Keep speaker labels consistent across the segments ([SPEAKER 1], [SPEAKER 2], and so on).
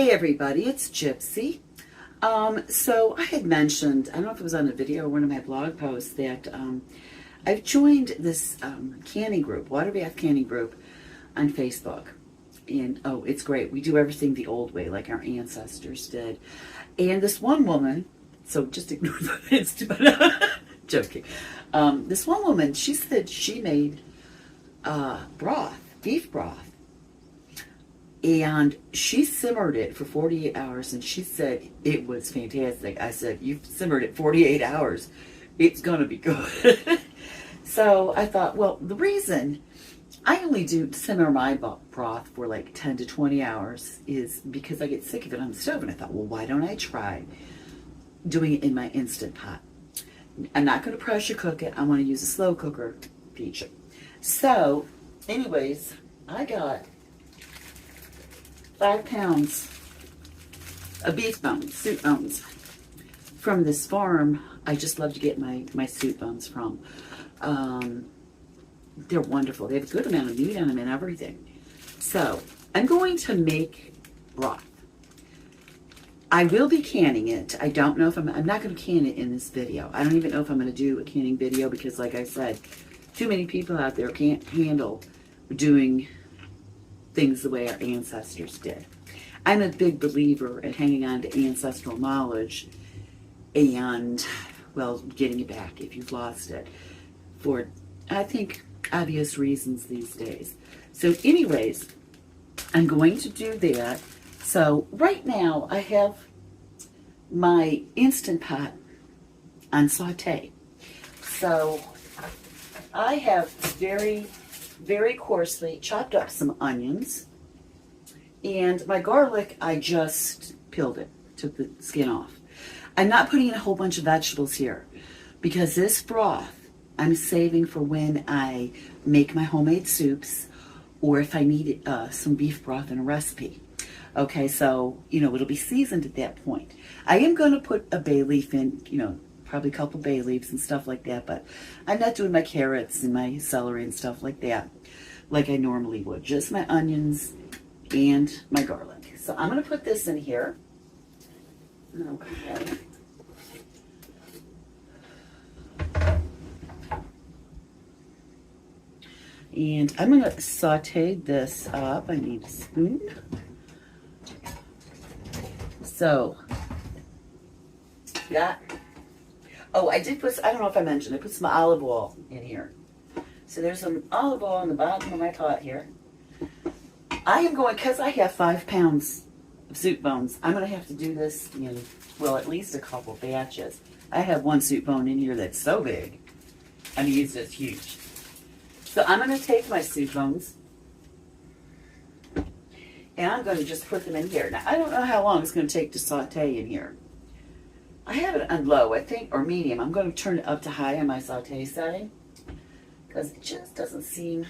[SPEAKER 1] Hey everybody, it's Gypsy. So I had mentioned, I don't know if it was on a video or one of my blog posts, that I've joined this canning group, water bath canning group on Facebook. And oh, it's great. We do everything the old way, like our ancestors did. And this one woman, so just ignore the it's joking. This one woman, she said she made broth, beef broth. And she simmered it for 48 hours, and she said it was fantastic. I said, you've simmered it 48 hours. It's going to be good. So I thought, well, the reason I only do simmer my broth for like 10 to 20 hours is because I get sick of it on the stove. And I thought, well, why don't I try doing it in my Instant Pot? I'm not going to pressure cook it. I want to use a slow cooker feature. So, anyways, I got 5 pounds of beef bones, soup bones, from this farm. I just love to get my soup bones from. They're wonderful. They have a good amount of meat on them and everything. So I'm going to make broth. I will be canning it. I don't know if I'm not going to can it in this video. I don't even know if I'm going to do a canning video because, like I said, too many people out there can't handle doing things the way our ancestors did. I'm a big believer in hanging on to ancestral knowledge and, well, getting it back if you've lost it for, I think, obvious reasons these days. So anyways, I'm going to do that. So right now I have my Instant Pot on saute. So I have very coarsely chopped up some onions, and my garlic, I just peeled it, took the skin off. I'm not putting in a whole bunch of vegetables here because this broth I'm saving for when I make my homemade soups or if I need some beef broth in a recipe. Okay, so, it'll be seasoned at that point. I am going to put a bay leaf in, probably a couple bay leaves and stuff like that, but I'm not doing my carrots and my celery and stuff like that like I normally would. Just my onions and my garlic. So I'm going to put this in here. Okay. And I'm going to saute this up. I need a spoon. So, got... Oh, I did put, I don't know if I mentioned, I put some olive oil in here. So there's some olive oil on the bottom of my pot here. I am going, because I have 5 pounds of soup bones, I'm going to have to do this in, well, at least a couple batches. I have one soup bone in here that's so big. I mean, it's just huge. So I'm going to take my soup bones, and I'm going to just put them in here. Now, I don't know how long it's going to take to saute in here. I have it on low, I think, or medium. I'm going to turn it up to high on my saute setting because it just doesn't seem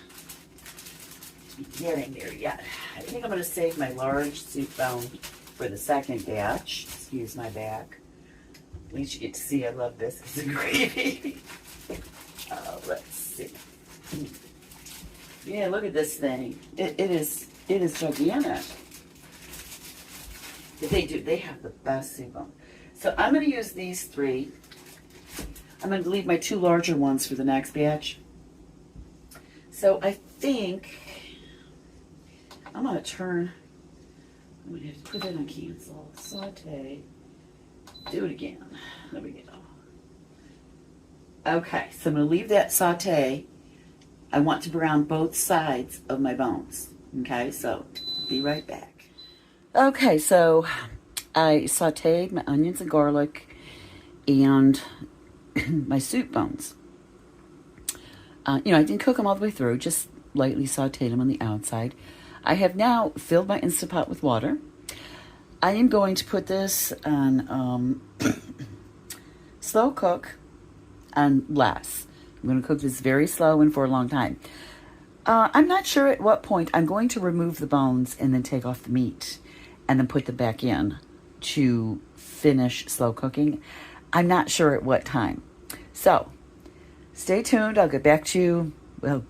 [SPEAKER 1] to be getting there yet. I think I'm going to save my large soup bone for the second batch. Excuse my back. At least you get to see I love biscuits and gravy. Let's see. Yeah, look at this thing. It is gigantic. They have the best soup bone. So I'm going to use these 3. I'm going to leave my 2 larger ones for the next batch. So I think I'm going to I'm going to have to put it on cancel, saute, do it again. There we go. Okay, so I'm going to leave that saute. I want to brown both sides of my bones. Okay, so be right back. Okay, so I sauteed my onions and garlic and my soup bones. I didn't cook them all the way through, just lightly sauteed them on the outside. I have now filled my Instant Pot with water. I am going to put this on slow cook on less. I'm going to cook this very slow and for a long time. I'm not sure at what point I'm going to remove the bones and then take off the meat and then put them back in to finish slow cooking. I'm not sure at what time. So, stay tuned. I'll get back to you. Well,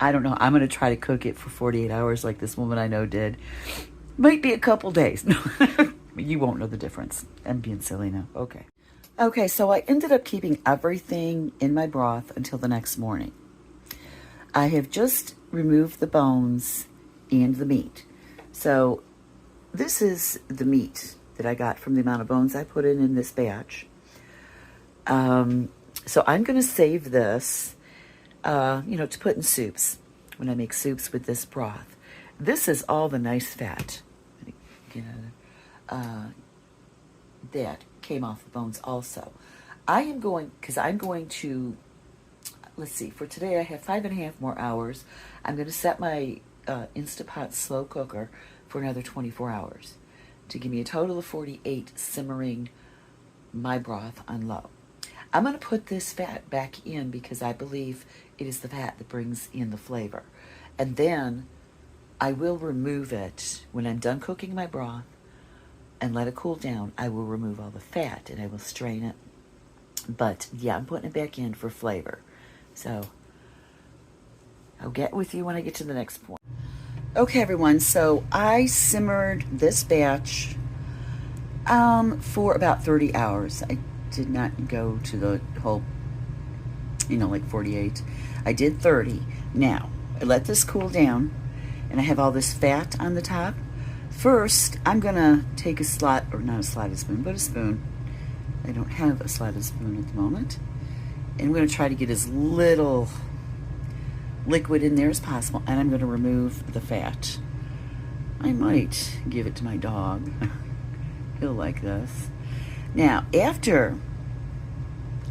[SPEAKER 1] I don't know. I'm going to try to cook it for 48 hours like this woman I know did. Might be a couple days. You won't know the difference. I'm being silly now. Okay. Okay, so I ended up keeping everything in my broth until the next morning. I have just removed the bones and the meat. So this is the meat that I got from the amount of bones I put in this batch. So I'm going to save this, to put in soups when I make soups with this broth. This is all the nice fat that came off the bones also. I'm going to, let's see, for today I have 5.5 more hours. I'm going to set my Instapot slow cooker for another 24 hours to give me a total of 48 simmering my broth on low. I'm going to put this fat back in because I believe it is the fat that brings in the flavor. And then I will remove it when I'm done cooking my broth and let it cool down. I will remove all the fat and I will strain it. But yeah, I'm putting it back in for flavor. So I'll get with you when I get to the next point. Okay, everyone, so I simmered this batch for about 30 hours. I did not go to the whole, like 48. I did 30. Now, I let this cool down, and I have all this fat on the top. First, I'm going to take a not a slotted spoon, but a spoon. I don't have a slotted spoon at the moment. And I'm going to try to get as little liquid in there as possible, and I'm going to remove the fat. I might give it to my dog. He'll like this. Now, after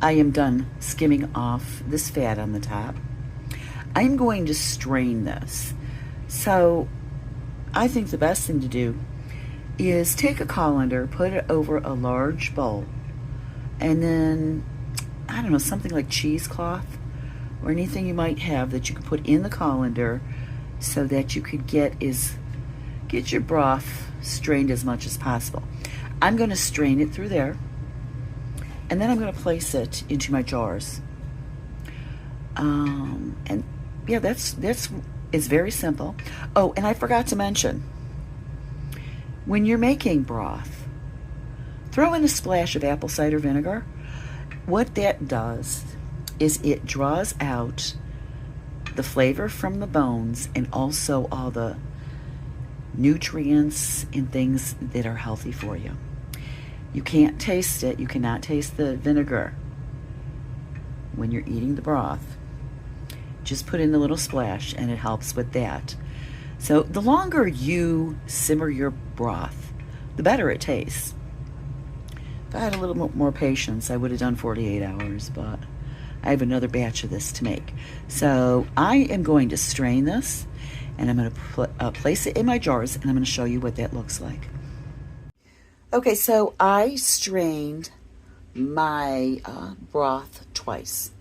[SPEAKER 1] I am done skimming off this fat on the top, I'm going to strain this. So I think the best thing to do is take a colander, put it over a large bowl, and then, I don't know, something like cheesecloth or anything you might have that you could put in the colander so that you could get your broth strained as much as possible. I'm going to strain it through there, and then I'm going to place it into my jars. And yeah, it's very simple. Oh, and I forgot to mention, when you're making broth, throw in a splash of apple cider vinegar. What that does is it draws out the flavor from the bones and also all the nutrients and things that are healthy for you. You can't taste it. You cannot taste the vinegar when you're eating the broth. Just put in the little splash and it helps with that. So the longer you simmer your broth, the better it tastes. If I had a little more patience, I would have done 48 hours, but I have another batch of this to make. So I am going to strain this, and I'm going to place it in my jars, and I'm going to show you what that looks like. Okay, so I strained my broth twice,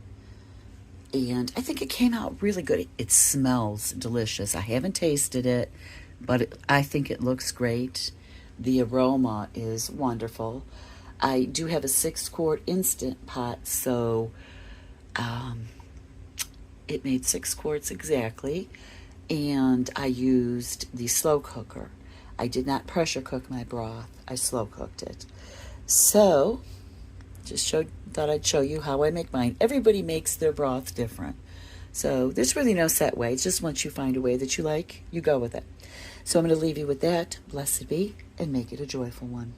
[SPEAKER 1] and I think it came out really good. It smells delicious. I haven't tasted it, but I think it looks great. The aroma is wonderful. I do have a 6-quart Instant Pot, so it made 6 quarts exactly, and I used the slow cooker. I did not pressure cook my broth. I slow cooked it. So, thought I'd show you how I make mine. Everybody makes their broth different. So there's really no set way. It's just once you find a way that you like, you go with it. So I'm going to leave you with that. Blessed be, and make it a joyful one.